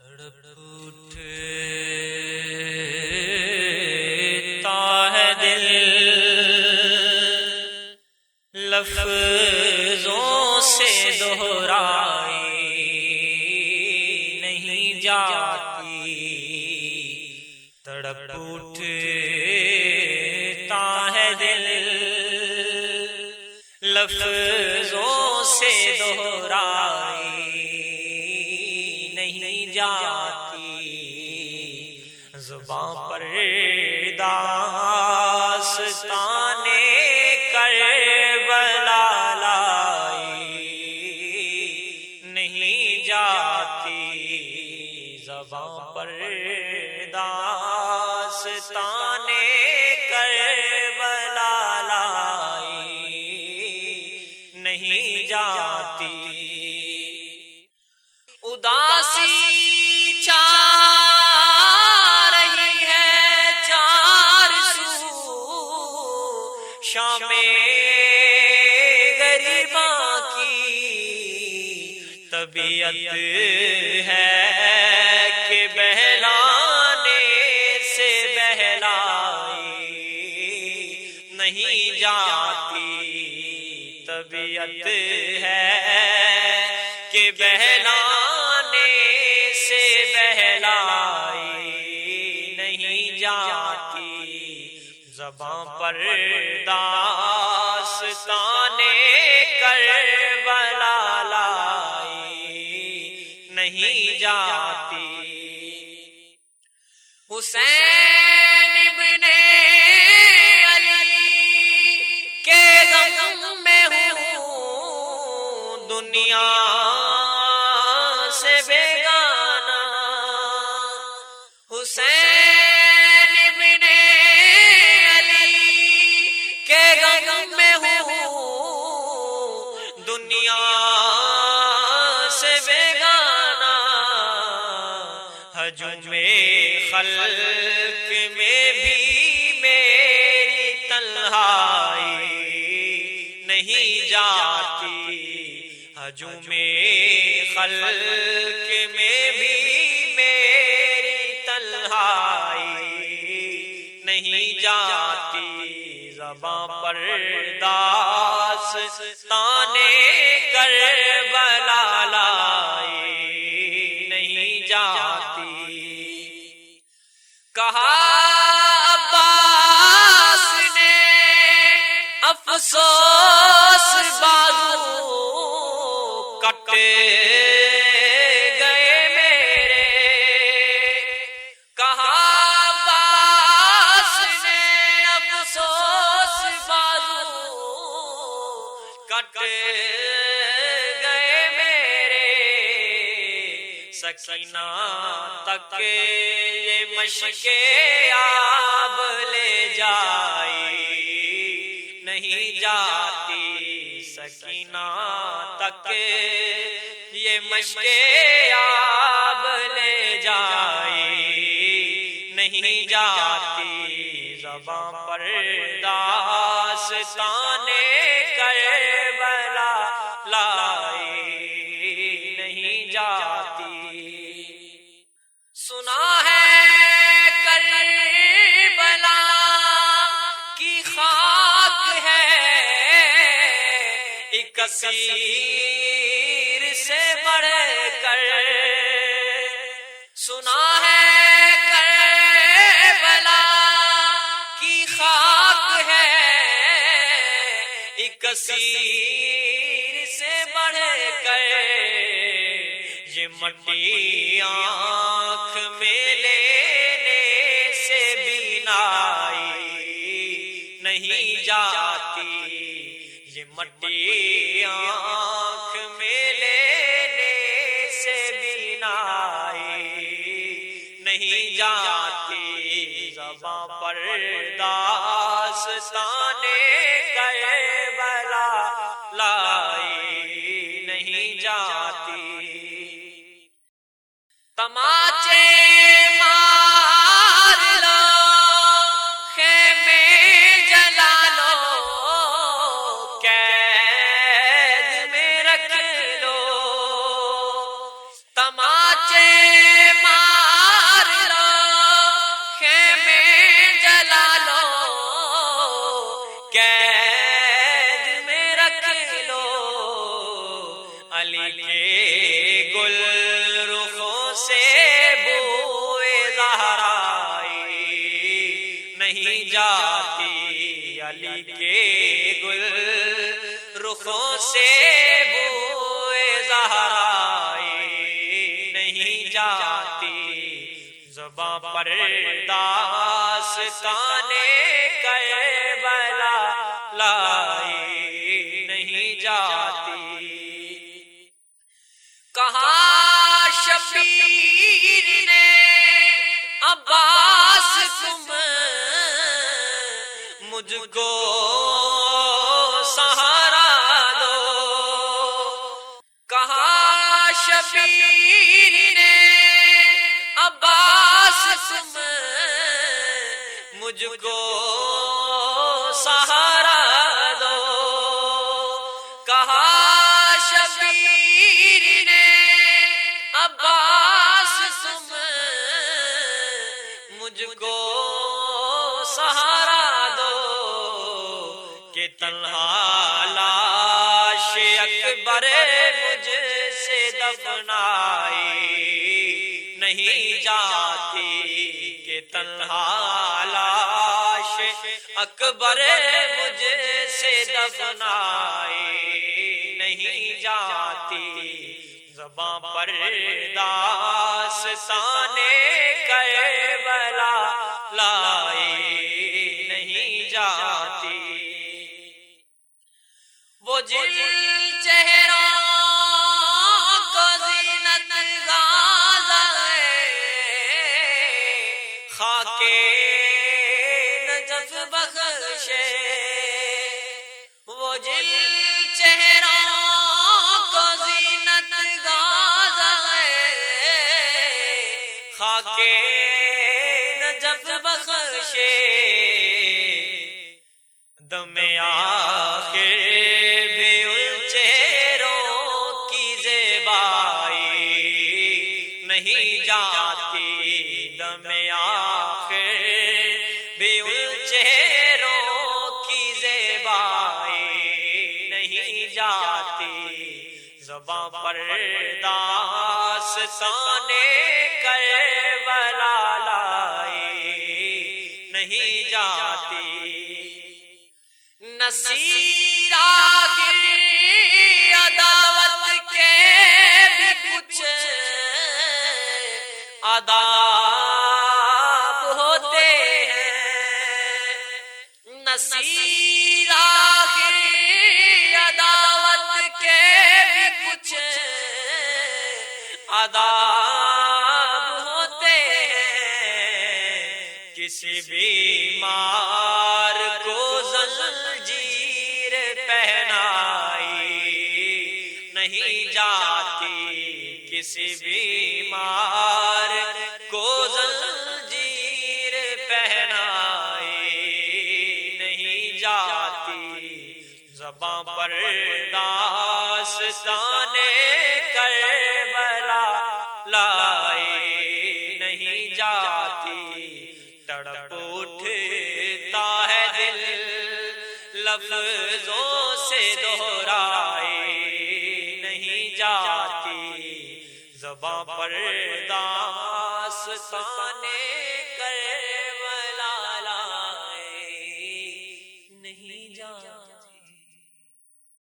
تڑپ اٹھتا ہے دل لفظوں سے دہرائی نہیں جاتی، تڑپ اٹھتا ہے دل لفظوں سے دہرائی نہیں جاتی، زباں پر داستانے کربلا لائی نہیں جاتی، زباں پر داستانے کربلا لائی نہیں جاتی، اداسی رہی ہے چار سو شام غریباں کی، طبیعت ہے کہ بہلانے سے بہلائی نہیں جاتی، طبیعت ہے کہ بہلانے سے بہلائی نہیں جاتی، زباں پر داستانے کربلا لائی نہیں جاتی، حسین ابن علی کے غم میں ہوں دنیا سے بیگانہ، حسین ابن علی کے غم میں ہوں دنیا سے بیگانہ، ہجوم خلق میں بھی میری تنہائی نہیں جاتی، ہجوم خلق میں بھی میری تنہائی نہیں جاتی، زباں پر داستانے کربلا لائی نہیں جاتی، کہا عباس نے افسوس بازو کٹے گئے میرے، کہا عباس نے افسوس بازو کٹے گئے میرے، سکینہ تک یہ مشق آب لے جائی نہیں جاتی، سکینہ تک یہ مشق آب لے جائی نہیں جاتی، زباں پر داستانے کربلا لائی نہیں جاتی، سنا ہے کربلا کی خاک ہے ایک اسیر سے بڑھ کر، سنا ہے کربلا کی خاک ہے ایک اسیر سے بڑھ کر، یہ مٹی آنکھ میں لینے سے بینائی نہیں جاتی، یہ مٹی آنکھ میں لینے سے بینائی نہیں جاتی، زباں پر داستانے کربلا لائی نہیں جاتی، تماچے مار لو خیمے جلا لو قید میں رکھ لو، تماچے گل رخوں سے بوئے زہرائی نہیں جاتی، علی کے گل رخوں سے بوئے زہرائی نہیں جاتی، زباں پر داستان کربلا لائی نہیں جاتی۔ کہا شبیر نے عباس تم مجھ کو سہارا دو، کہا شبیر نے عباس تم مجھ کو سہارا دو، کہا شبیر نے عباس تم مجھ کو سہارا دو، کہ تنہا لاش اکبر مجھ سے دفنائی نہیں جاتی، کہ تنہا لاش اکبر مجھ سے دفنائی نہیں جاتی، زباں پر داستان کربلا لائی نہیں جاتی۔ وہ جل چہروں کو زینت غازہ ہے، خاک نجف بخشے، وہ جل چہروں کو زینت غازہ ہے، خاک نجف بخشے، دم آخر بھی ان چہروں کی زیبائی نہیں جاتی، دم آخر بھی ان چہروں کی زیبائی نہیں جاتی، زباں پر داستان کربلا لائی نہیں جاتی۔ نصیر آخر عداوت کے بھی کچھ آداب ہوتے ہیں، نصیر آخر عداوت کے بھی کچھ آداب ہوتے ہیں، کسی بیمار کو زنجیر پہنائی نہیں جاتی، کسی بیمار کو زنجیر پہنائی نہیں جاتی، زباں پر داستان کربلا لائی نہیں جاتی، تڑپ اٹھتا ہے دل لفظوں سے دہرائی نہیں جاتی، زباں پر داستان کربلا لائی نہیں جاتی۔